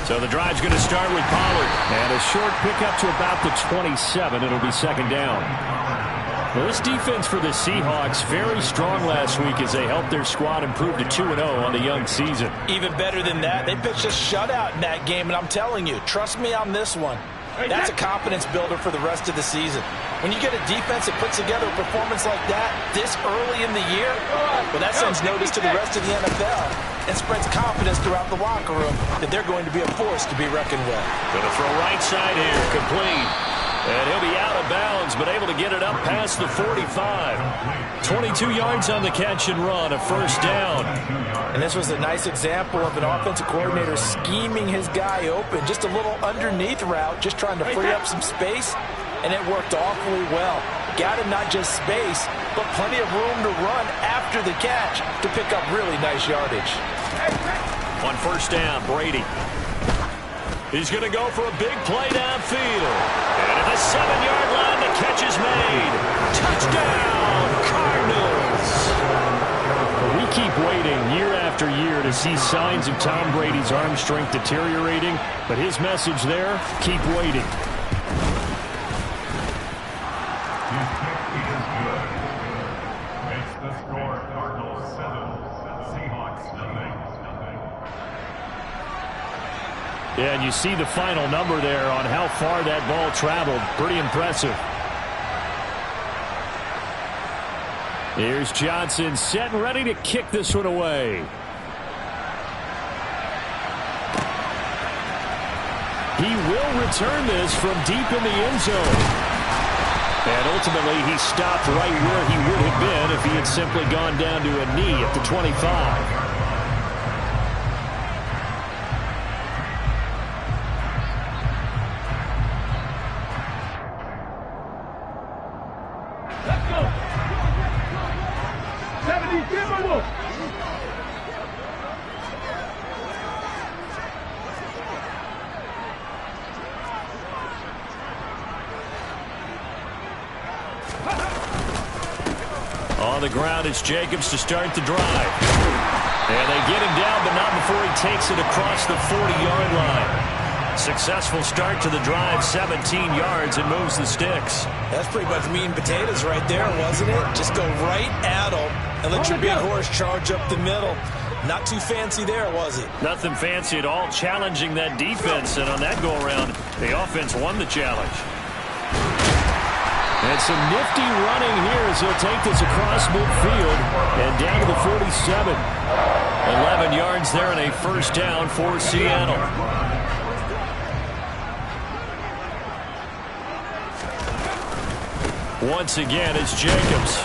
So the drive's going to start with Pollard. And a short pickup to about the 27. It'll be second down. Well, this defense for the Seahawks very strong last week as they helped their squad improve to 2-0 on the young season. Even better than that, they pitched a shutout in that game, and I'm telling you, trust me on this one. That's a confidence builder for the rest of the season. When you get a defense that puts together a performance like that this early in the year, well, that sends notice to the rest of the NFL and spreads confidence throughout the locker room that they're going to be a force to be reckoned with. Going to throw right side here, complete. And he'll be out of bounds, but able to get it up past the 45. 22 yards on the catch and run, a first down. And this was a nice example of an offensive coordinator scheming his guy open. Just a little underneath route, just trying to free up some space, and it worked awfully well. Got him not just space, but plenty of room to run after the catch to pick up really nice yardage. On first down, Brady. He's going to go for a big play downfield. And at the 7-yard line, the catch is made. Touchdown, Cardinals. We keep waiting year after year to see signs of Tom Brady's arm strength deteriorating. But his message there, keep waiting. Yeah, and you see the final number there on how far that ball traveled. Pretty impressive. Here's Johnson set and ready to kick this one away. He will return this from deep in the end zone. And ultimately, he stopped right where he would have been if he had simply gone down to a knee at the 25. On the ground, it's Jacobs to start the drive. And they get him down, but not before he takes it across the 40-yard line. Successful start to the drive, 17 yards, and moves the sticks. That's pretty much meat and potatoes right there, wasn't it? Just go right at him and let your big horse charge up the middle. Not too fancy there, was it? Nothing fancy at all, challenging that defense. And on that go-around, the offense won the challenge. And some nifty running here as he'll take this across midfield and down to the 47. 11 yards there and a first down for Seattle. Once again, it's Jacobs.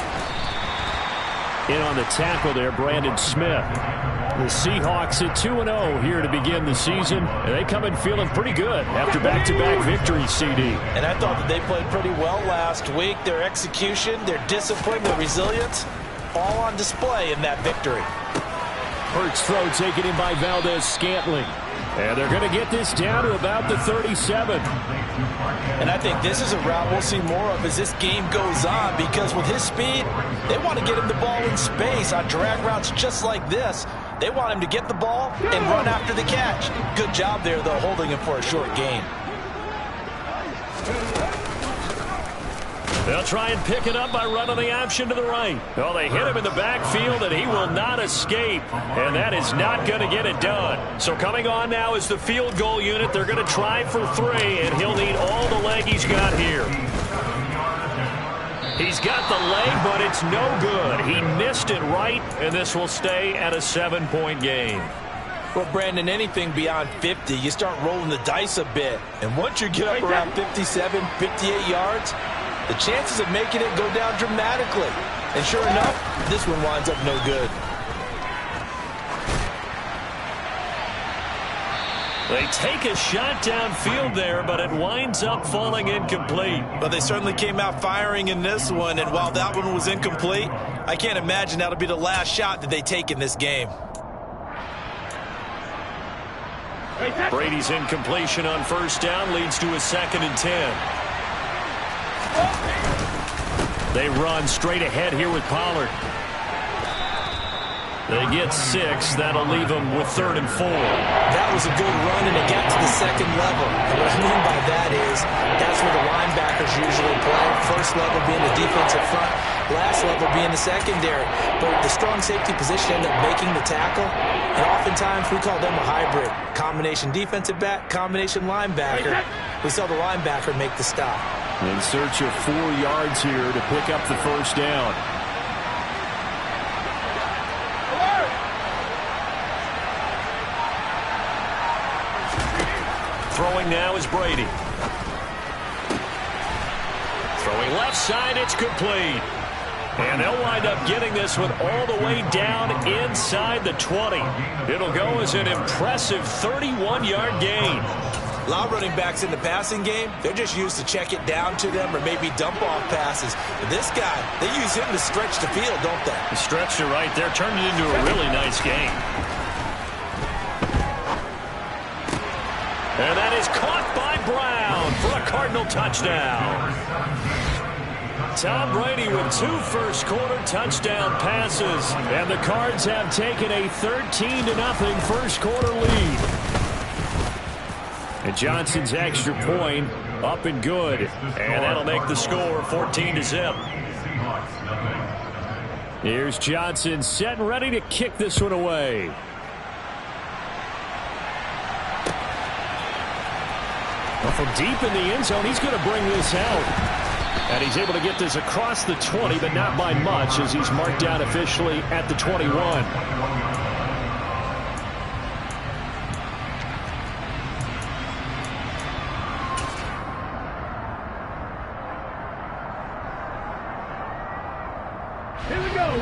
In on the tackle there, Brandon Smith. The Seahawks at 2-0 here to begin the season, and they come in feeling pretty good after back-to-back victories, CD. And I thought that they played pretty well last week. Their execution, their discipline, their resilience, all on display in that victory. Hurts throw taken in by Valdez-Scantling. And they're going to get this down to about the 37. And I think this is a route we'll see more of as this game goes on, because with his speed, they want to get him the ball in space on drag routes just like this. They want him to get the ball and run after the catch. Good job there, though, holding him for a short gain. They'll try and pick it up by running the option to the right. Well, they hit him in the backfield, and he will not escape. And that is not going to get it done. So coming on now is the field goal unit. They're going to try for 3, and he'll need all the leg he's got here. He's got the leg, but it's no good. He missed it right, and this will stay at a 7-point game. Well, Brandon, anything beyond 50, you start rolling the dice a bit. And once you get up around 57, 58 yards, the chances of making it go down dramatically. And sure enough, this one winds up no good. They take a shot downfield there, but it winds up falling incomplete. But they certainly came out firing in this one, and while that one was incomplete, I can't imagine that'll be the last shot that they take in this game. Brady's incompletion on first down leads to a 2nd and 10. They run straight ahead here with Pollard. They get 6. That'll leave them with 3rd and 4. That was a good run, and it got to the second level. And what I mean by that is that's where the linebackers usually play. First level being the defensive front, last level being the secondary. But the strong safety position ended up making the tackle, and oftentimes we call them a hybrid. Combination defensive back, combination linebacker. We saw the linebacker make the stop. In search of 4 yards here to pick up the first down. Throwing now is Brady. Throwing left side, it's complete. And they'll wind up getting this one all the way down inside the 20. It'll go as an impressive 31-yard gain. A lot of running backs in the passing game, they're just used to check it down to them or maybe dump off passes. But this guy, they use him to stretch the field, don't they? He stretched it right there, turned it into a really nice game. And that is caught by Brown for a Cardinal touchdown. Tom Brady with 2 first-quarter touchdown passes. And the Cards have taken a 13-0 first-quarter lead. And Johnson's extra point up and good. And that'll make the score 14-0. Here's Johnson set and ready to kick this one away. Well, from deep in the end zone, he's going to bring this out. And he's able to get this across the 20, but not by much, as he's marked down officially at the 21.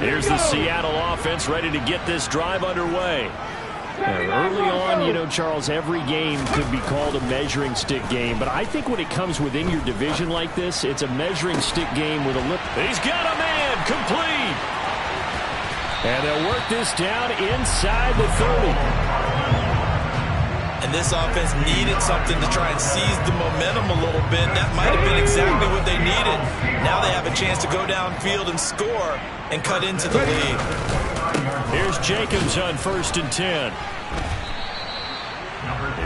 Here's the Seattle offense ready to get this drive underway. Early on, you know, Charles, every game could be called a measuring stick game. But I think when it comes within your division like this, it's a measuring stick game with a lip. He's got a man complete. And they'll work this down inside the 30. And this offense needed something to try and seize the momentum a little bit. That might have been exactly what they needed. Now they have a chance to go downfield and score and cut into the lead. Here's Jacobs on 1st and 10.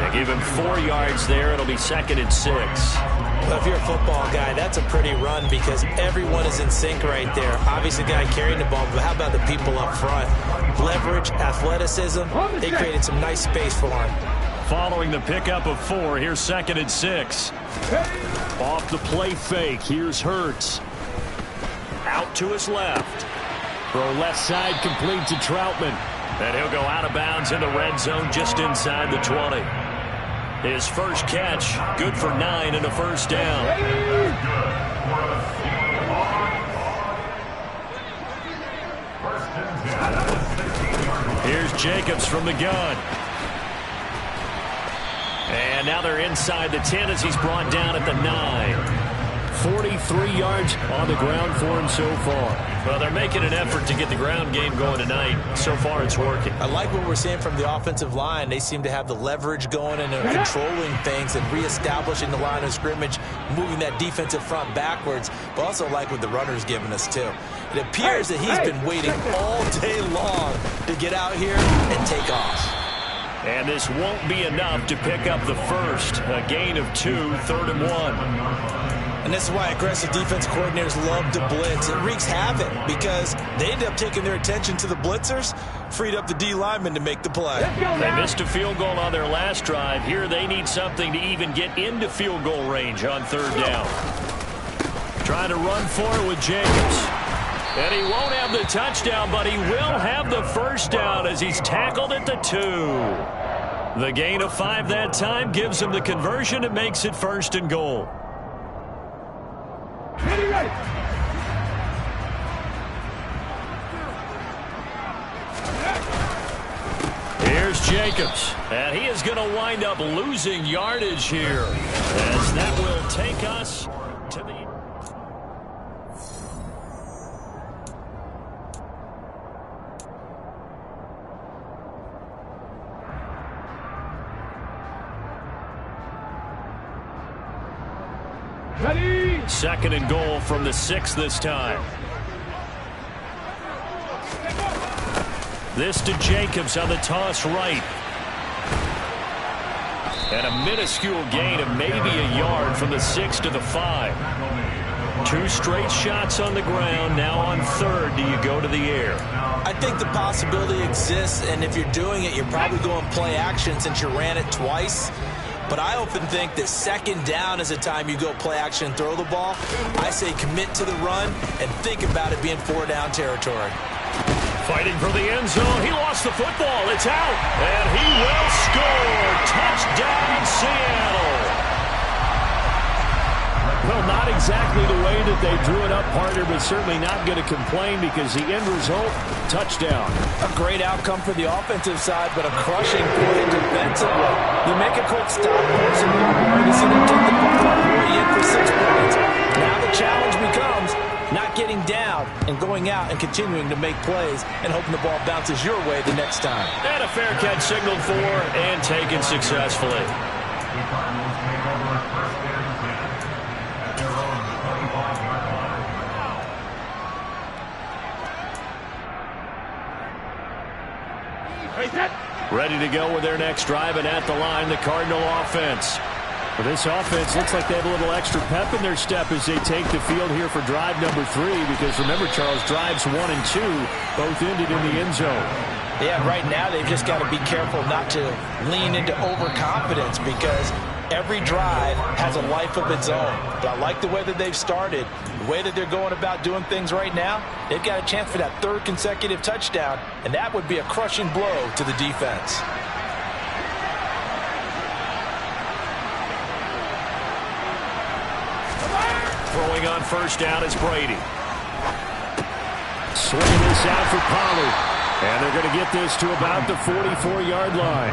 They give him 4 yards there. It'll be 2nd and 6. Well, if you're a football guy, that's a pretty run because everyone is in sync right there. Obviously, the guy carrying the ball, but how about the people up front? Leverage, athleticism, they created some nice space for him. Following the pickup of 4, here's 2nd and 6. Off the play fake, here's Hurts. Out to his left. Throw left side complete to Troutman. And he'll go out of bounds in the red zone just inside the 20. His first catch, good for 9 and a first down. Here's Jacobs from the gun. And now they're inside the 10 as he's brought down at the 9. 43 yards on the ground for him so far. Well, they're making an effort to get the ground game going tonight. So far, it's working. I like what we're seeing from the offensive line. They seem to have the leverage going and they're controlling things and reestablishing the line of scrimmage, moving that defensive front backwards, but also like what the runner's giving us, too. It appears that he's been waiting all day long to get out here and take off. And this won't be enough to pick up the first. A gain of 2, 3rd and 1. And this is why aggressive defense coordinators love to blitz. It wreaks havoc because they end up taking their attention to the blitzers, freed up the D linemen to make the play. They missed a field goal on their last drive. Here they need something to even get into field goal range on 3rd down. Trying to run for it with Jacobs. And he won't have the touchdown, but he will have the first down as he's tackled at the 2. The gain of 5 that time gives him the conversion and makes it 1st and goal. Here's Jacobs, and he is going to wind up losing yardage here, as that will take us to the... Ready? Second and goal from the 6 this time. This to Jacobs on the toss right. And a minuscule gain of maybe a yard from the 6 to the 5. 2 straight shots on the ground. Now on third, do you go to the air? I think the possibility exists, and if you're doing it, you're probably going play action since you ran it twice. But I often think that second down is the time you go play action and throw the ball. I say commit to the run and think about it being 4-down territory. Fighting for the end zone. He lost the football. It's out. And he will score. Touchdown, Seattle. Well, not exactly the way that they drew it up, partner, but certainly not going to complain because the end result, touchdown. A great outcome for the offensive side, but a crushing play defensively. You make a quick stop, person, you see them take the ball all the way in for 6 points. Now the challenge becomes not getting down and going out and continuing to make plays and hoping the ball bounces your way the next time. And a fair catch signaled for and taken successfully. Ready to go with their next drive, and at the line, the Cardinal offense. Well, this offense looks like they have a little extra pep in their step as they take the field here for drive number 3, because remember, Charles, drives 1 and 2 both ended in the end zone. Yeah, right now they've just got to be careful not to lean into overconfidence because every drive has a life of its own. But I like the way that they've started, the way that they're going about doing things right now. They've got a chance for that 3rd consecutive touchdown, and that would be a crushing blow to the defense. Throwing on first down is Brady. Swinging this out for Pollard. And they're going to get this to about the 44-yard line.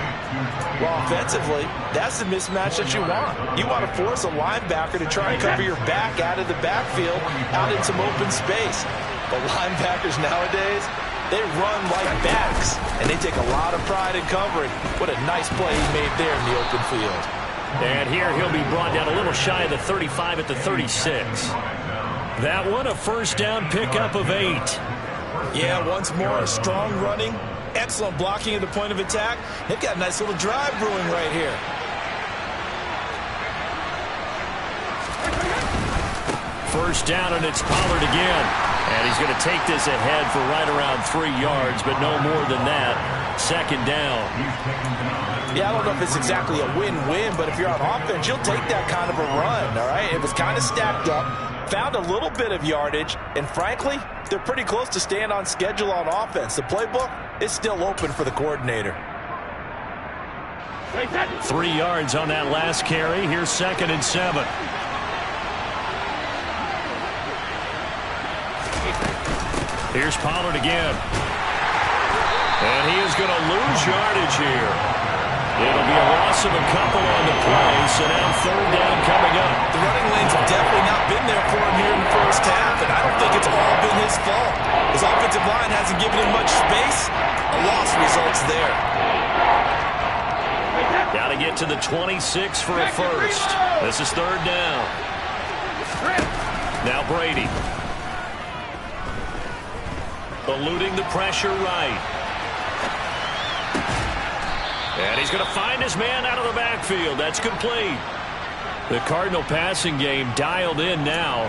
Well, offensively, that's the mismatch that you want. You want to force a linebacker to try and cover your back out of the backfield, out in some open space. But linebackers nowadays, they run like backs, and they take a lot of pride in covering. What a nice play he made there in the open field. And here he'll be brought down a little shy of the 35 at the 36. That one, a first down pickup of 8. Yeah, once more, strong running, excellent blocking at the point of attack. They've got a nice little drive brewing right here. First down, and it's Pollard again. And he's going to take this ahead for right around 3 yards, but no more than that. Second down. Yeah, I don't know if it's exactly a win-win, but if you're on offense, you'll take that kind of a run, all right? It was kind of stacked up, found a little bit of yardage, and frankly, they're pretty close to staying on schedule on offense. The playbook is still open for the coordinator. 3 yards on that last carry. Here's 2nd and 7. Here's Pollard again. And he is going to lose yardage here. It'll be a loss of a couple on the play, so now 3rd down coming up. The running lanes have definitely not been there for him here in the first half, and I don't think it's all been his fault. His offensive line hasn't given him much space. A loss results there. Got to get to the 26 for a first. This is 3rd down. Now Brady. Eluding the pressure right. And he's going to find his man out of the backfield. That's complete. The Cardinal passing game dialed in now.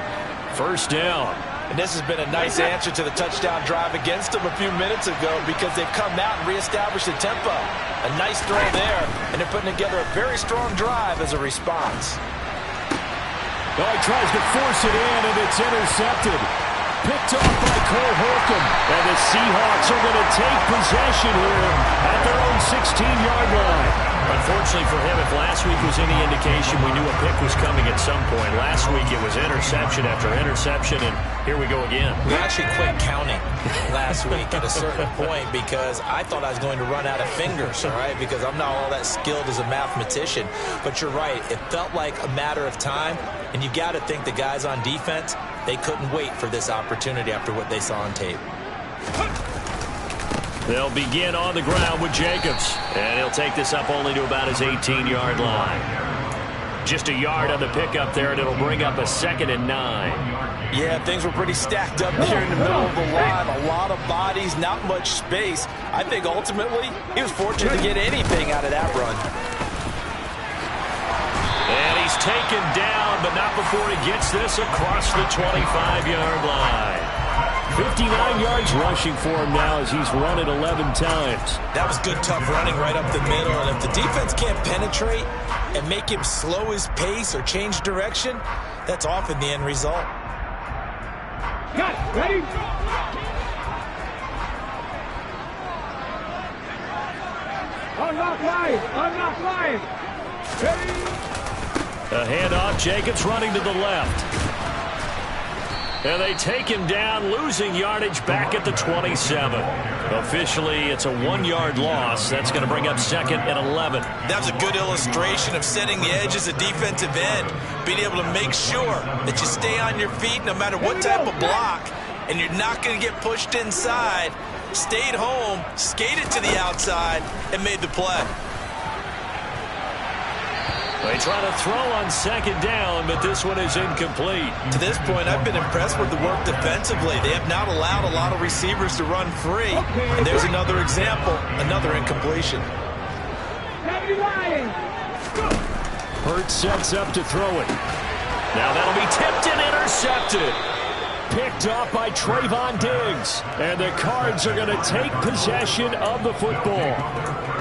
First down. And this has been a nice answer to the touchdown drive against them a few minutes ago because they've come out and reestablished the tempo. A nice throw there, and they're putting together a very strong drive as a response. Oh, he tries to force it in, and it's intercepted. Picked off by Cole Holcomb. And the Seahawks are going to take possession here at their own 16-yard line. Unfortunately for him, if last week was any indication, we knew a pick was coming at some point. Last week it was interception after interception, and here we go again. We actually quit counting last week at a certain point because I thought I was going to run out of fingers, all right, because I'm not all that skilled as a mathematician. But you're right. It felt like a matter of time, and you got to think the guys on defense, they couldn't wait for this opportunity after what they saw on tape. They'll begin on the ground with Jacobs. And he'll take this up only to about his 18-yard line. Just a yard on the pickup there, and it'll bring up a 2nd and 9. Yeah, things were pretty stacked up there in the middle of the line. A lot of bodies, not much space. I think ultimately he was fortunate to get anything out of that run. And he's taken down, but not before he gets this across the 25-yard line. 59 yards rushing for him now as he's run it 11 times. That was good, tough running right up the middle. And if the defense can't penetrate and make him slow his pace or change direction, that's often the end result. Cut, ready? Unlock line, ready? A handoff, Jacobs running to the left. And they take him down, losing yardage back at the 27. Officially, it's a 1-yard loss. That's going to bring up 2nd and 11. That was a good illustration of setting the edge as a defensive end, being able to make sure that you stay on your feet no matter what type of block, and you're not going to get pushed inside. Stayed home, skated to the outside, and made the play. They try to throw on 2nd down, but this one is incomplete. To this point, I've been impressed with the work defensively. They have not allowed a lot of receivers to run free. And there's another example, another incompletion. Hurts sets up to throw it. Now that'll be tipped and intercepted. Picked off by Trayvon Diggs. And the Cards are going to take possession of the football.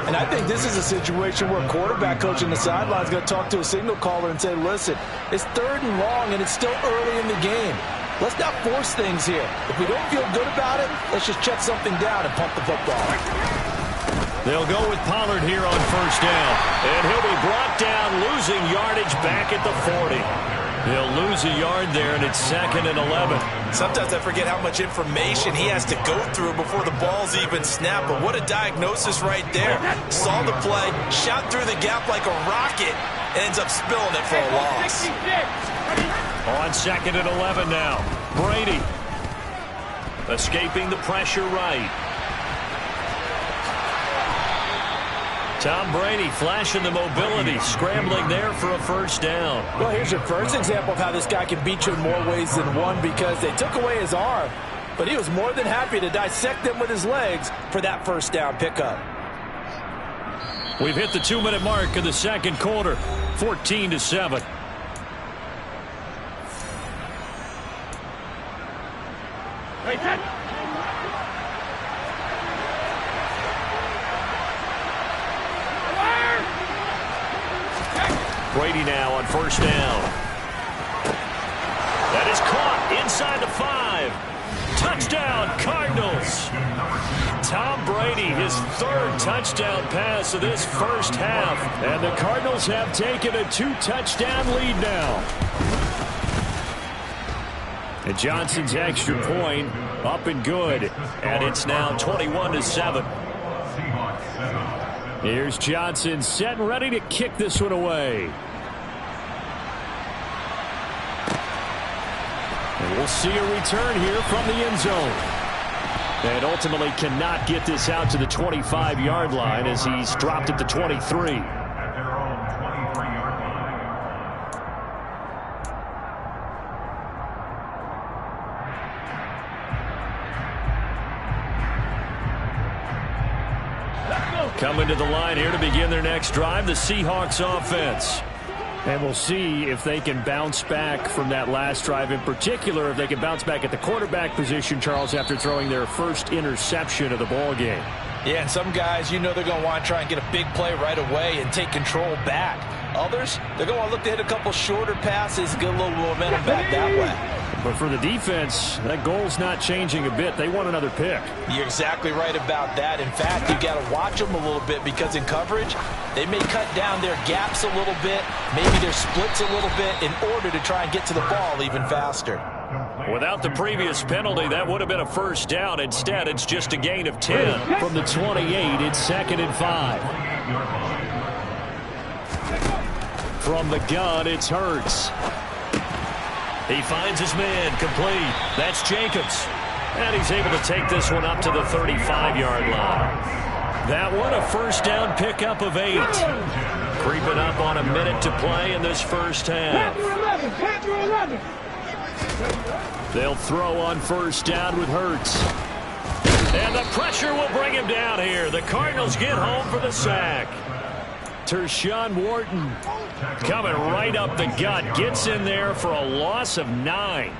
And I think this is a situation where a quarterback coach on the sideline is going to talk to a signal caller and say, listen, it's 3rd and long and it's still early in the game. Let's not force things here. If we don't feel good about it, let's just check something down and punt the football. They'll go with Pollard here on 1st down. And he'll be brought down, losing yardage back at the 40. He'll lose a yard there, and it's 2nd and 11. Sometimes I forget how much information he has to go through before the ball's even snapped. But what a diagnosis right there. Saw the play, shot through the gap like a rocket, and ends up spilling it for a loss. On 2nd and 11 now. Brady escaping the pressure right. Tom Brady flashing the mobility, scrambling there for a 1st down. Well, here's your first example of how this guy can beat you in more ways than one, because they took away his arm, but he was more than happy to dissect them with his legs for that 1st down pickup. We've hit the 2-minute mark of the 2nd quarter, 14-7. Brady now on 1st down. That is caught inside the 5. Touchdown, Cardinals. Tom Brady, his 3rd touchdown pass of this 1st half. And the Cardinals have taken a 2-touchdown lead now. And Johnson's extra point up and good. And it's now 21-7. Here's Johnson set and ready to kick this one away. And we'll see a return here from the end zone. And ultimately cannot get this out to the 25-yard line as he's dropped at the 23. Coming to the line here to begin their next drive, the Seahawks offense. And we'll see if they can bounce back from that last drive. In particular, if they can bounce back at the quarterback position, Charles, after throwing their first interception of the ball game. Yeah, and some guys, you know they're going to want to try and get a big play right away and take control back. Others, they're going to want to look to hit a couple shorter passes, get a little momentum back that way. But for the defense, that goal's not changing a bit. They want another pick. You're exactly right about that. In fact, you've got to watch them a little bit, because in coverage, they may cut down their gaps a little bit, maybe their splits a little bit, in order to try and get to the ball even faster. Without the previous penalty, that would have been a 1st down. Instead, it's just a gain of 10. From the 28, it's 2nd and 5. From the gun, it's Hurts. He finds his man, complete. That's Jacobs. And he's able to take this one up to the 35-yard line. That one, a 1st down pickup of 8. Creeping up on a minute to play in this first half. Panther 11. They'll throw on first down with Hurts. And the pressure will bring him down here. The Cardinals get home for the sack. Tershawn Wharton coming right up the gut. Gets in there for a loss of 9.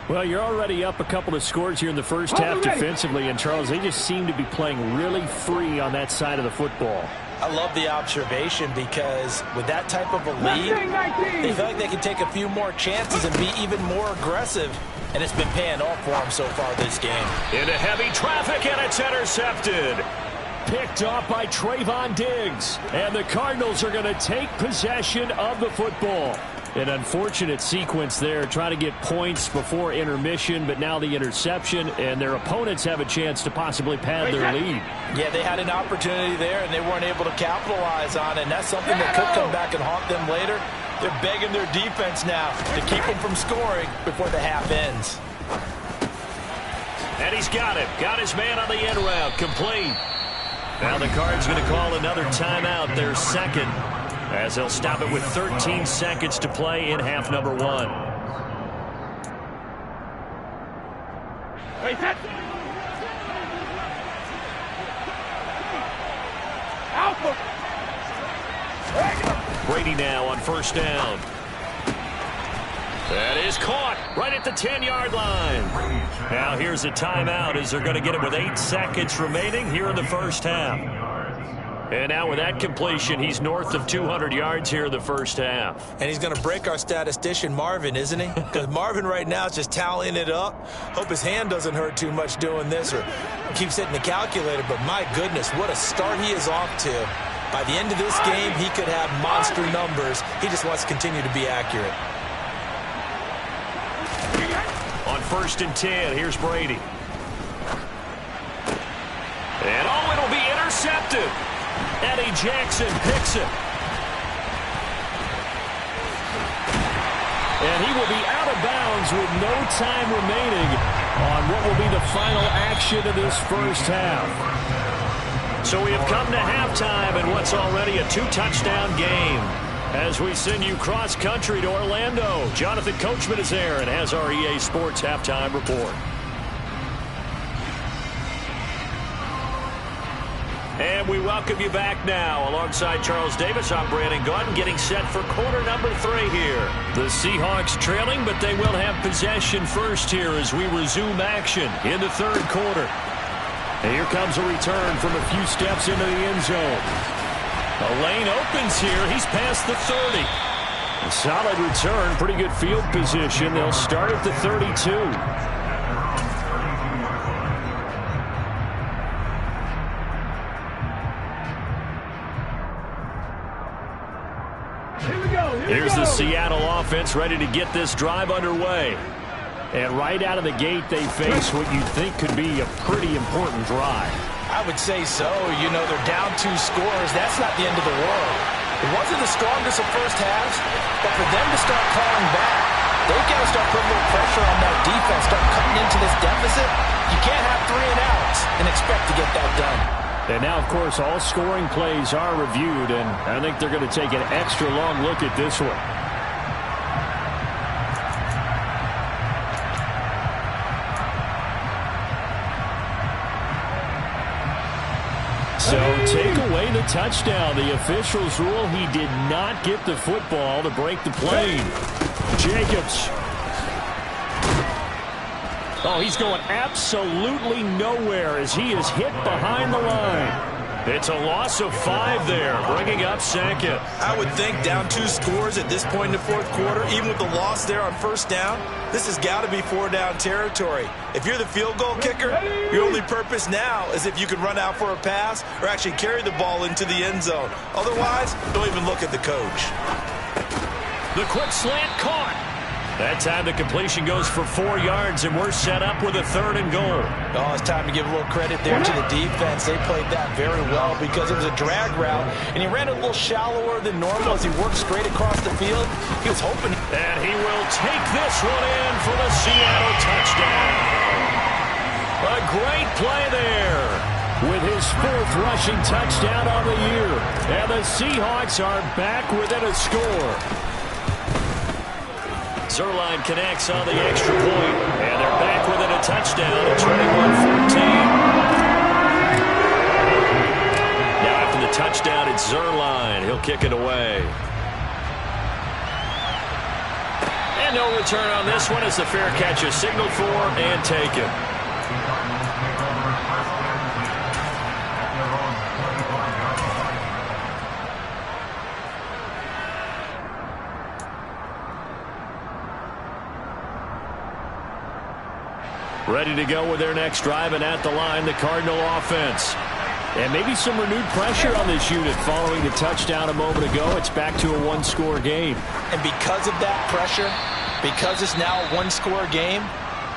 Well, you're already up a couple of scores here in the first half defensively, and Charles, they just seem to be playing really free on that side of the football. I love the observation because with that type of a lead, they feel like they can take a few more chances and be even more aggressive, and it's been paying off for them so far this game. Into heavy traffic, and it's intercepted. Picked off by Trayvon Diggs, and the Cardinals are going to take possession of the football. An unfortunate sequence there, trying to get points before intermission, but now the interception, and their opponents have a chance to possibly pad their lead. Yeah, they had an opportunity there, and they weren't able to capitalize on it, and that's something that could come back and haunt them later. They're begging their defense now to keep them from scoring before the half ends. And he's got him. Got his man on the end route. Complete. Now the Cards going to call another timeout, their second, as they'll stop it with 13 seconds to play in half number 1. Brady now on first down. That is caught right at the 10-yard line. Now here's a timeout as they're going to get it with 8 seconds remaining here in the first half. And now with that completion, he's north of 200 yards here in the first half. And he's going to break our statistician, Marvin, isn't he? Because Marvin right now is just tallying it up. Hope his hand doesn't hurt too much doing this or keeps hitting the calculator. But my goodness, what a start he is off to. By the end of this game, he could have monster numbers. He just wants to continue to be accurate. On first and 10, here's Brady. And oh, it'll be intercepted. Eddie Jackson picks it. And he will be out of bounds with no time remaining on what will be the final action of this first half. So we have come to halftime in what's already a 2-touchdown game. As we send you cross-country to Orlando, Jonathan Coachman is there and has our EA Sports halftime report. And we welcome you back now. Alongside Charles Davis, I'm Brandon Gaudin, getting set for quarter number 3 here. The Seahawks trailing, but they will have possession first here as we resume action in the third quarter. And here comes a return from a few steps into the end zone. The lane opens here. He's past the 30. A solid return, pretty good field position. They'll start at the 32. Here's the Seattle offense ready to get this drive underway. And right out of the gate, they face what you'd think could be a pretty important drive. I would say so. You know, they're down 2 scores. That's not the end of the world. It wasn't the strongest of first halves, but for them to start clawing back, they've got to start putting a little pressure on that defense, start cutting into this deficit. You can't have 3 and outs and expect to get that done. And now, of course, all scoring plays are reviewed, and I think they're going to take an extra long look at this one. So take away the touchdown. The officials rule he did not get the football to break the play. Jacobs. Oh, he's going absolutely nowhere as he is hit behind the line. It's a loss of 5 there, bringing up second. I would think down 2 scores at this point in the fourth quarter, even with the loss there on first down, this has got to be 4-down territory. If you're the field goal kicker, your only purpose now is if you can run out for a pass or actually carry the ball into the end zone. Otherwise, don't even look at the coach. The quick slant caught. That time the completion goes for 4 yards, and we're set up with a 3rd and goal. Oh, it's time to give a little credit there to the defense. They played that very well because it was a drag route, and he ran a little shallower than normal as he worked straight across the field. He was hoping. And he will take this one in for the Seattle touchdown. A great play there. with his 4th rushing touchdown on the year. And the Seahawks are back within a score. Zuerlein connects on the extra point, and they're back within a touchdown at 21-14. Now after the touchdown, it's Zuerlein. He'll kick it away. And no return on this one as the fair catch is signaled for and taken. Ready to go with their next drive, and at the line, the Cardinal offense. And maybe some renewed pressure on this unit following the touchdown a moment ago. It's back to a 1-score game. And because of that pressure, because it's now a 1-score game,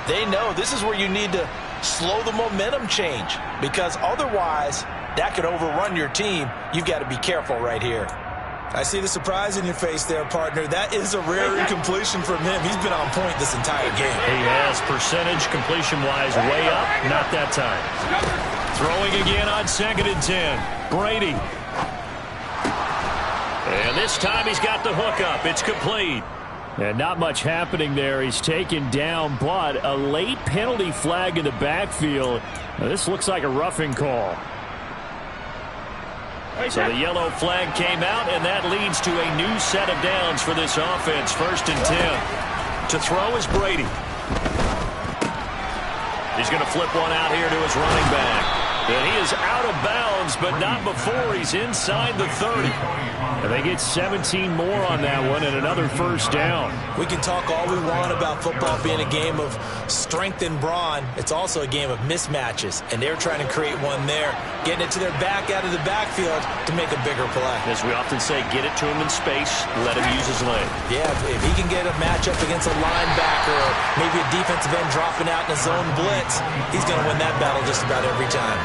they know this is where you need to slow the momentum change, because otherwise that could overrun your team. You've got to be careful right here. I see the surprise in your face there, partner. That is a rare incompletion from him. He's been on point this entire game. He has percentage completion-wise way up. Not that time. Throwing again on 2nd and 10. Brady. And this time he's got the hook up. It's complete. And not much happening there. He's taken down, but a late penalty flag in the backfield. Now, this looks like a roughing call. So the yellow flag came out, and that leads to a new set of downs for this offense. 1st and 10. To throw is Brady. He's going to flip one out here to his running back. And he is out of bounds, but not before he's inside the 30. And they get 17 more on that one and another 1st down. We can talk all we want about football being a game of strength and brawn. It's also a game of mismatches, and they're trying to create one there, getting it to their back out of the backfield to make a bigger play. As we often say, get it to him in space, let him use his leg. Yeah, if he can get a matchup against a linebacker or maybe a defensive end dropping out in a zone blitz, he's going to win that battle just about every time.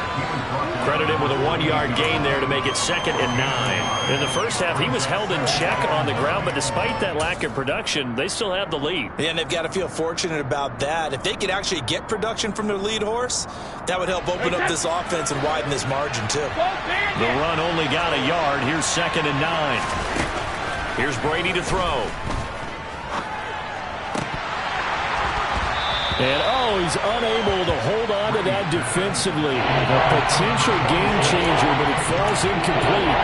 Credit him with a 1-yard gain there to make it 2nd and 9. In the first half, he was held in check on the ground, but despite that lack of production, they still have the lead. Yeah, and they've got to feel fortunate about that. If they could actually get production from their lead horse, that would help open up this offense and widen this margin, too. The run only got a yard. Here's 2nd and 9. Here's Brady to throw. And, he's unable to hold on to that defensively. A potential game changer, but it falls incomplete.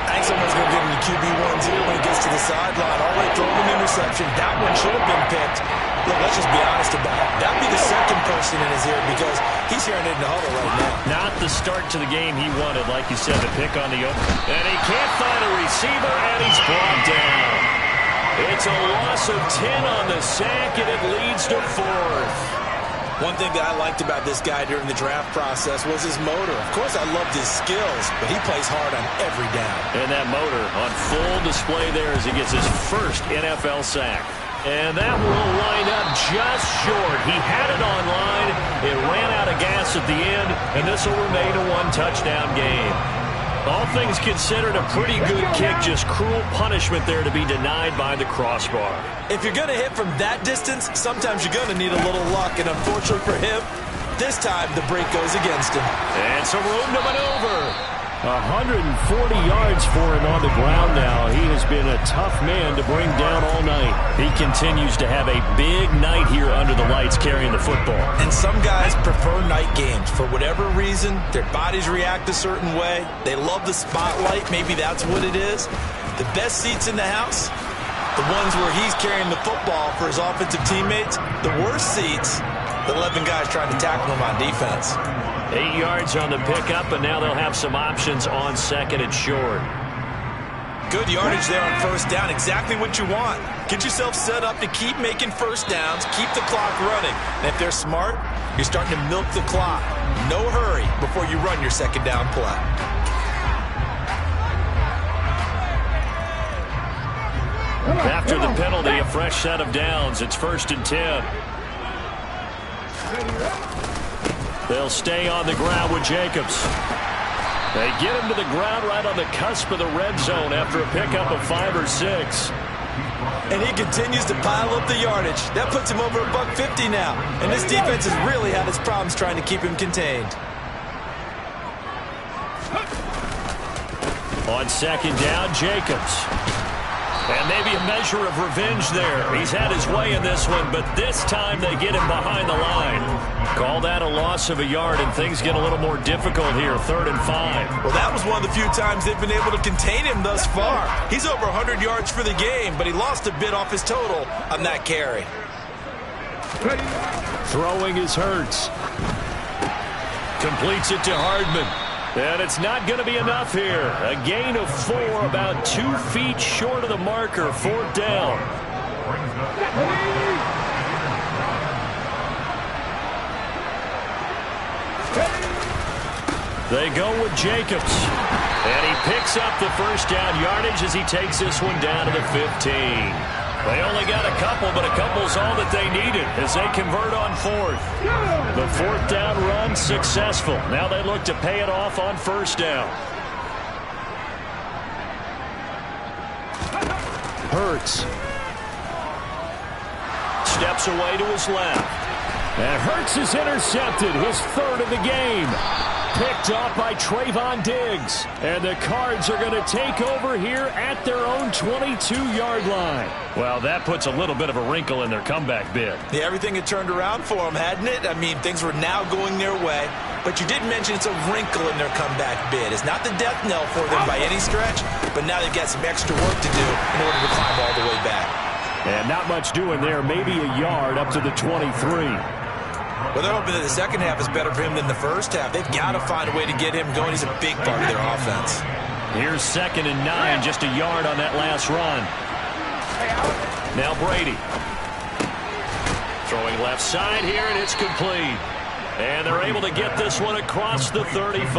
I think someone's going to give him the QB1s here when he gets to the sideline. All the way throwing an interception. That one should have been picked. Look, let's just be honest about it. That would be the second person in his ear because he's hearing it in the huddle right now. Not the start to the game he wanted, like you said, the pick on the open. And he can't find a receiver, and he's brought down. It's a loss of 10 on the sack, and it leads to 4th. One thing that I liked about this guy during the draft process was his motor. Of course, I loved his skills, but he plays hard on every down. And that motor on full display there as he gets his first NFL sack. And that will line up just short. He had it on line. It ran out of gas at the end, and this will remain a 1-touchdown game. All things considered, a pretty good kick, just cruel punishment there to be denied by the crossbar. If you're going to hit from that distance, sometimes you're going to need a little luck, and unfortunately for him, this time the break goes against him. And some room to maneuver. 140 yards for him on the ground now. He has been a tough man to bring down all night. He continues to have a big night here under the lights carrying the football. And some guys prefer night games. For whatever reason, their bodies react a certain way. They love the spotlight. Maybe that's what it is. The best seats in the house, the ones where he's carrying the football for his offensive teammates. The worst seats, the 11 guys trying to tackle him on defense. 8 yards on the pickup, and now they'll have some options on 2nd and short. Good yardage there on 1st down. Exactly what you want. Get yourself set up to keep making 1st downs, keep the clock running. And if they're smart, you're starting to milk the clock. No hurry before you run your 2nd down play. After the penalty, a fresh set of downs. It's 1st and 10. They'll stay on the ground with Jacobs. They get him to the ground right on the cusp of the red zone after a pickup of 5 or 6. And he continues to pile up the yardage. That puts him over $150 now. And this defense has really had its problems trying to keep him contained. On second down, Jacobs. And maybe a measure of revenge there. He's had his way in this one, but this time they get him behind the line. Call that a loss of a yard, and things get a little more difficult here, 3rd and 5. Well, that was one of the few times they've been able to contain him thus far. He's over 100 yards for the game, but he lost a bit off his total on that carry. Throwing is Hurts. Completes it to Hardman. And it's not going to be enough here. A gain of 4, about 2 feet short of the marker, 4th down. They go with Jacobs. And he picks up the first down yardage as he takes this one down to the 15. They only got a couple, but a couple's all that they needed as they convert on 4th. The 4th down run successful. Now they look to pay it off on 1st down. Hurts. Steps away to his left. And Hurts is intercepted, his 3rd of the game. Picked off by Trayvon Diggs. And the Cards are going to take over here at their own 22-yard line. Well, that puts a little bit of a wrinkle in their comeback bid. Yeah, everything had turned around for them, hadn't it? I mean, things were now going their way. But you did mention it's a wrinkle in their comeback bid. It's not the death knell for them by any stretch, but now they've got some extra work to do in order to climb all the way back. And not much doing there, maybe a yard up to the 23. Well, they're hoping that the second half is better for him than the first half. They've got to find a way to get him going. He's a big part of their offense. Here's 2nd and 9, just a yard on that last run. Now Brady. Throwing left side here, and it's complete. And they're able to get this one across the 35.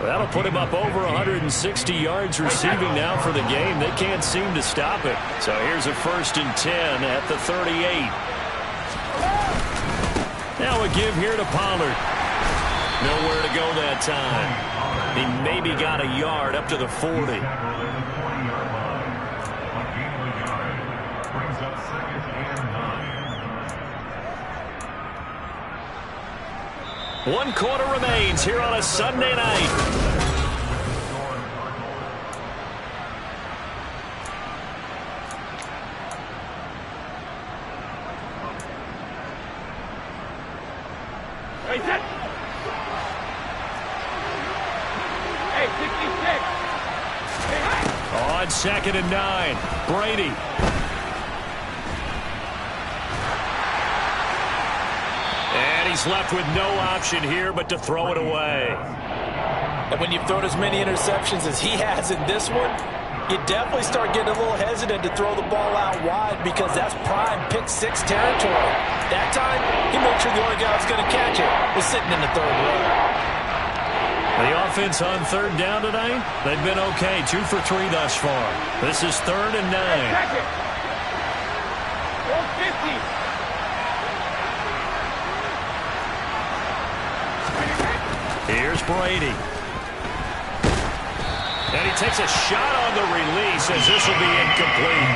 That'll put him up over 160 yards receiving now for the game. They can't seem to stop it. So here's a 1st and 10 at the 38. Now a give here to Pollard. Nowhere to go that time. He maybe got a yard up to the 40. One quarter remains here on a Sunday night. On 2nd and 9, Brady. And he's left with no option here but to throw it away. And when you've thrown as many interceptions as he has in this one, you definitely start getting a little hesitant to throw the ball out wide because that's prime pick 6 territory. That time, he made sure the only guy who was going to catch it was sitting in the 3rd row. The offense on 3rd down tonight, they've been okay. 2 for 3 thus far. This is 3rd and 9. Here's Brady. And he takes a shot on the release as this will be incomplete.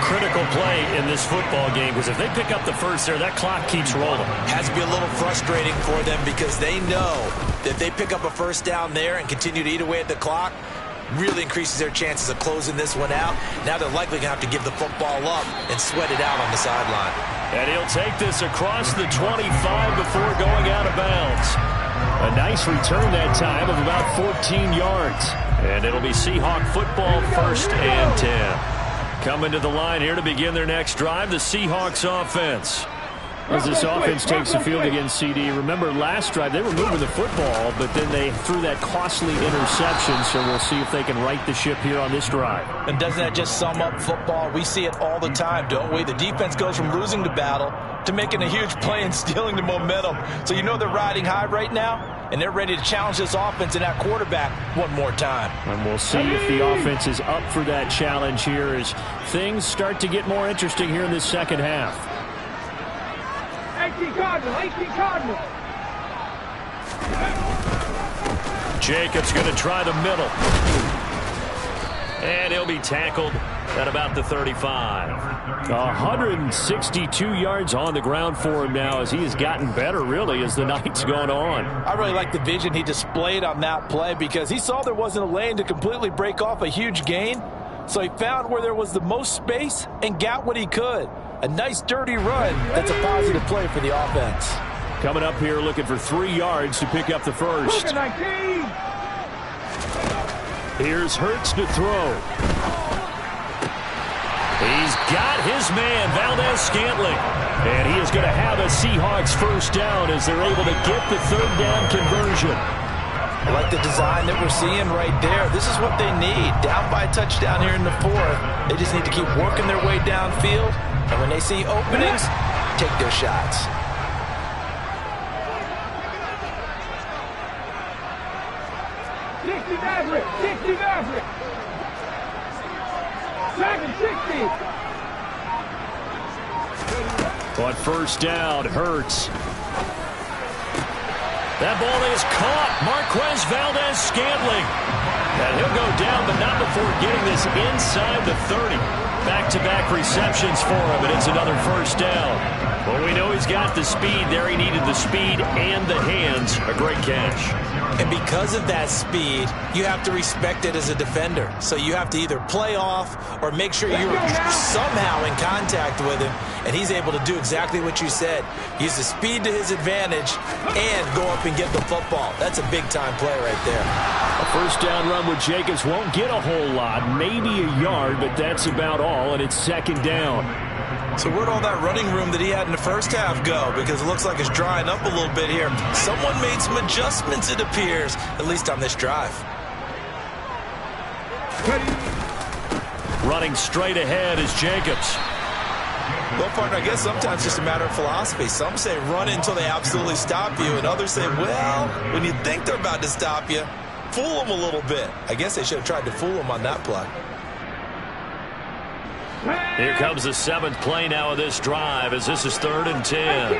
Critical play in this football game because if they pick up the first there, that clock keeps rolling. Has to be a little frustrating for them because they know that if they pick up a first down there and continue to eat away at the clock, really increases their chances of closing this one out. Now they're likely going to have to give the football up and sweat it out on the sideline. And he'll take this across the 25 before going out of bounds. A nice return that time of about 14 yards. And it'll be Seahawk football, 1st and 10. Coming to the line here to begin their next drive, the Seahawks offense. As this offense takes the field against CD, remember last drive they were moving the football, but then they threw that costly interception, so we'll see if they can right the ship here on this drive. And doesn't that just sum up football? We see it all the time, don't we? The defense goes from losing the battle to making a huge play and stealing the momentum. So you know they're riding high right now, and they're ready to challenge this offense and that quarterback one more time. And we'll see if the offense is up for that challenge here as things start to get more interesting here in this second half. 18 Cardinals. Jacobs going to try the middle. And he'll be tackled at about the 35. 162 yards on the ground for him now as he has gotten better, really, as the night's gone on. I really like the vision he displayed on that play because he saw there wasn't a lane to completely break off a huge gain. So he found where there was the most space and got what he could. A nice dirty run. That's a positive play for the offense. Coming up here looking for 3 yards to pick up the first. Here's Hurts to throw. He's got his man, Valdez-Scantling. And he is going to have a Seahawks first down as they're able to get the third down conversion. I like the design that we're seeing right there. This is what they need. Down by a touchdown here in the fourth. They just need to keep working their way downfield. And when they see openings, take their shots. On first down, Hurts. That ball is caught. Marquez Valdez-Scantling. And he'll go down, but not before getting this inside the 30. Back-to-back receptions for him, and it's another first down. Well, we know he's got the speed there. He needed the speed and the hands. A great catch. And because of that speed, you have to respect it as a defender. So you have to either play off or make sure you're somehow in contact with him. And he's able to do exactly what you said. Use the speed to his advantage and go up and get the football. That's a big-time play right there. A first down run with Jacobs won't get a whole lot, maybe a yard, but that's about all, and it's second down. So where'd all that running room that he had in the first half go? Because it looks like it's drying up a little bit here. Someone made some adjustments, it appears, at least on this drive. Running straight ahead is Jacobs. Well, partner, I guess sometimes it's just a matter of philosophy. Some say run until they absolutely stop you, and others say, well, when you think they're about to stop you, fool them a little bit. I guess they should have tried to fool them on that play. Here comes the 7th play now of this drive as this is 3rd and 10.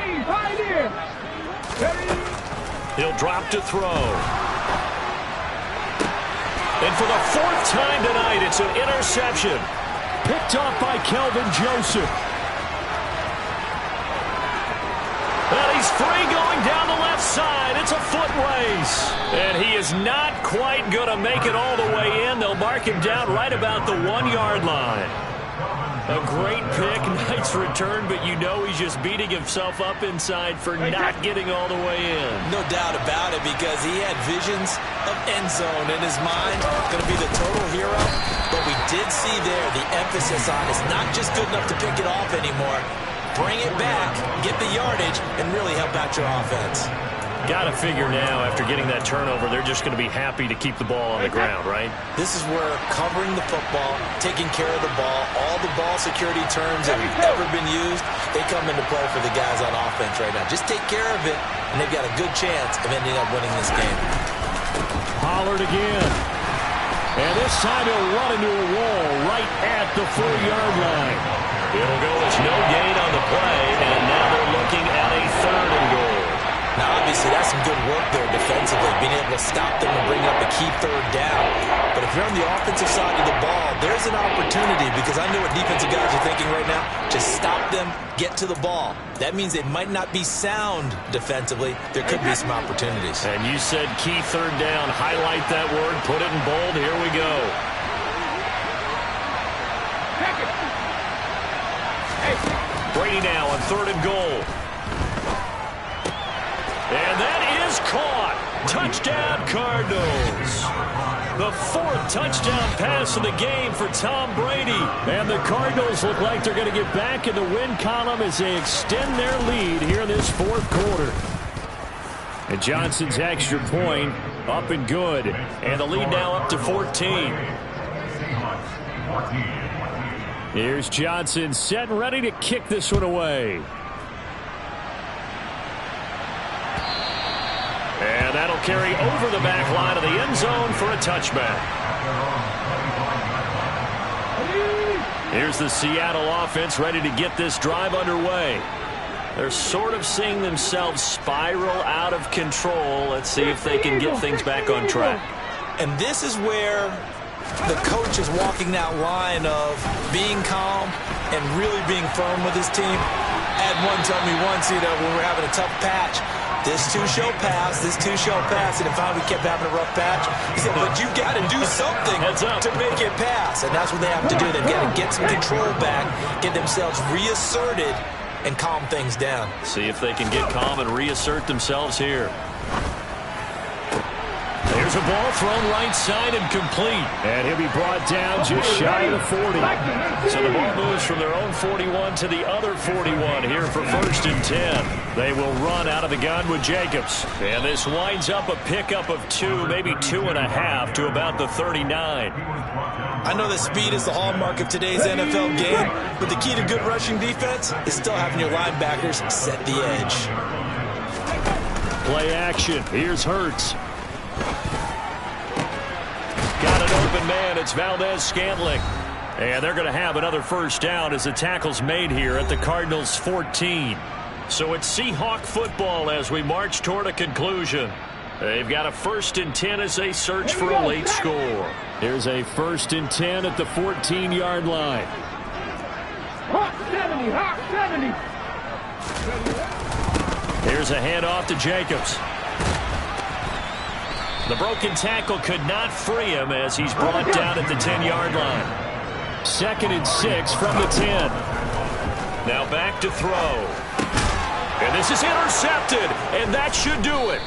He'll drop to throw. And for the 4th time tonight, it's an interception. Picked off by Kelvin Joseph. Well, he's free going down the left side. It's a foot race. And he is not quite going to make it all the way in. They'll mark him down right about the 1-yard line. A great pick, nice return, but you know he's just beating himself up inside for not getting all the way in. No doubt about it, because he had visions of end zone in his mind. Going to be the total hero. But we did see there the emphasis on it's not just good enough to pick it off anymore. Bring it back, get the yardage, and really help out your offense. Got to figure now, after getting that turnover, they're just going to be happy to keep the ball on the ground, right? This is where covering the football, taking care of the ball, all the ball security terms that have ever been used, they come into play for the guys on offense right now. Just take care of it, and they've got a good chance of ending up winning this game. Pollard again. And this time he'll run into a wall right at the 4-yard line. It'll go as no gain on the play, and now they're looking at a 3rd and goal. Now, obviously, that's some good work there defensively, being able to stop them and bring up a key 3rd down. But if you're on the offensive side of the ball, there's an opportunity, because I know what defensive guys are thinking right now. Just stop them, get to the ball. That means they might not be sound defensively. There could be some opportunities. And you said key 3rd down. Highlight that word. Put it in bold. Here we go. Brady now on 3rd and goal. And that is caught. Touchdown, Cardinals. The 4th touchdown pass of the game for Tom Brady. And the Cardinals look like they're going to get back in the win column as they extend their lead here in this 4th quarter. And Johnson's extra point up and good. And the lead now up to 14. Here's Johnson set and ready to kick this one away. And that'll carry over the back line of the end zone for a touchback. Here's the Seattle offense ready to get this drive underway. They're sort of seeing themselves spiral out of control. Let's see if they can get things back on track. And this is where the coach is walking that line of being calm and really being firm with his team. Ed one told me once, when we were having a tough patch, this too shall pass, this too shall pass. And if finally we kept having a rough patch, he said, but you got to do something to make it pass. And that's what they have to do. They've got to get some control back, get themselves reasserted, and calm things down. See if they can get calm and reassert themselves here. There's a ball thrown right side and complete. And he'll be brought down just shy of the 40. So the ball moves from their own 41 to the other 41 here for 1st and 10. They will run out of the gun with Jacobs. And this winds up a pickup of 2, maybe 2.5 to about the 39. I know that speed is the hallmark of today's NFL game, but the key to good rushing defense is still having your linebackers set the edge. Play action. Here's Hurts. Got an open man. It's Valdez-Scantling. And they're going to have another first down as the tackle's made here at the Cardinals' 14. So it's Seahawk football as we march toward a conclusion. They've got a 1st and 10 as they search for a late score. Here's a 1st and 10 at the 14-yard line. Hawk 70, Hawk 70. Here's a handoff to Jacobs. The broken tackle could not free him as he's brought down at the 10-yard line. 2nd and 6 from the 10. Now back to throw. And this is intercepted, and that should do it.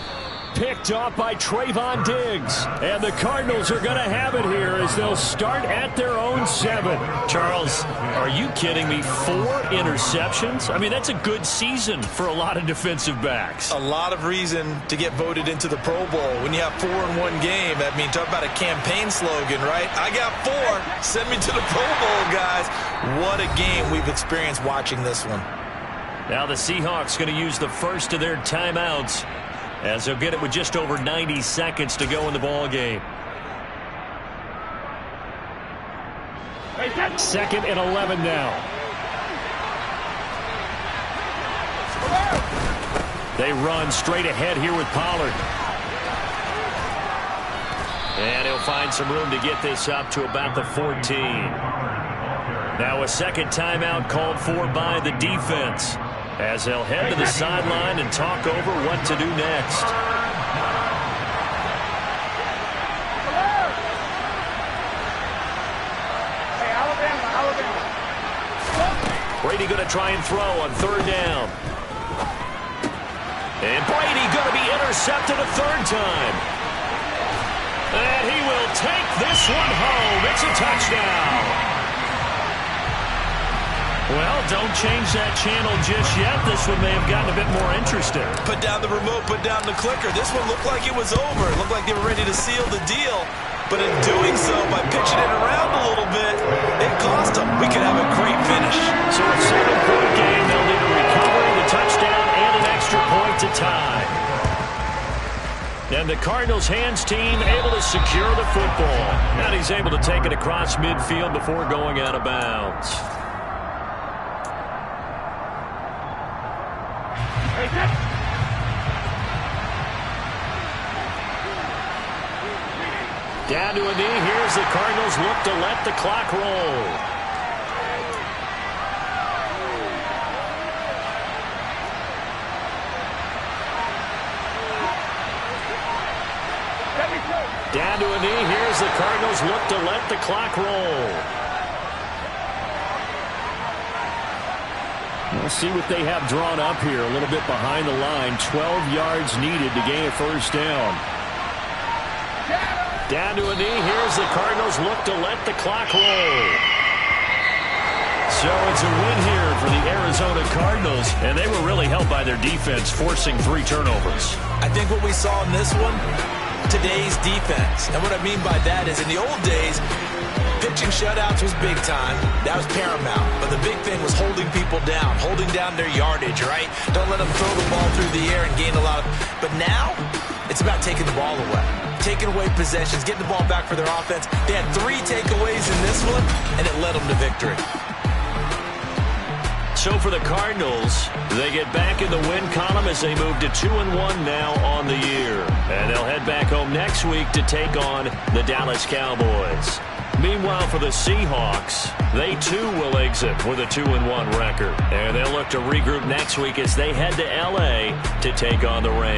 Picked off by Trayvon Diggs. And the Cardinals are going to have it here as they'll start at their own 7. Charles, are you kidding me? 4 interceptions? I mean, that's a good season for a lot of defensive backs. A lot of reason to get voted into the Pro Bowl. When you have 4 in one game, I mean, talk about a campaign slogan, right? I got 4. Send me to the Pro Bowl, guys. What a game we've experienced watching this one. Now the Seahawks going to use the first of their timeouts, as they'll get it with just over 90 seconds to go in the ball game. 2nd and 11 now. They run straight ahead here with Pollard. And he'll find some room to get this up to about the 14. Now a second timeout called for by the defense, as they'll head to the sideline and talk over what to do next. Brady going to try and throw on 3rd down. And Brady going to be intercepted a 3rd time. And he will take this one home. It's a touchdown. Well, don't change that channel just yet. This one may have gotten a bit more interesting. Put down the remote, put down the clicker. This one looked like it was over. It looked like they were ready to seal the deal. But in doing so, by pitching it around a little bit, it cost them. We could have a great finish. So it's a 7-point game. They'll need a recovery, the touchdown, and an extra point to tie. And the Cardinals hands team able to secure the football. And he's able to take it across midfield before going out of bounds. Down to a knee. Here's the Cardinals look to let the clock roll. Down to a knee. Here's the Cardinals look to let the clock roll. We'll see what they have drawn up here. A little bit behind the line. 12 yards needed to gain a first down. Down to a knee. Here's the Cardinals look to let the clock roll. So it's a win here for the Arizona Cardinals, and they were really helped by their defense, forcing 3 turnovers. I think what we saw in this one, today's defense. And what I mean by that is in the old days, pitching shutouts was big time. That was paramount. But the big thing was holding people down, holding down their yardage, right? Don't let them throw the ball through the air and gain a lot of... But now, it's about taking the ball away. Taking away possessions, getting the ball back for their offense. They had 3 takeaways in this one, and it led them to victory. So so for the Cardinals, they get back in the win column as they move to 2-1 now on the year. And they'll head back home next week to take on the Dallas Cowboys. Meanwhile, for the Seahawks, they too will exit with a 2-1 record. And they'll look to regroup next week as they head to L.A. to take on the Rams.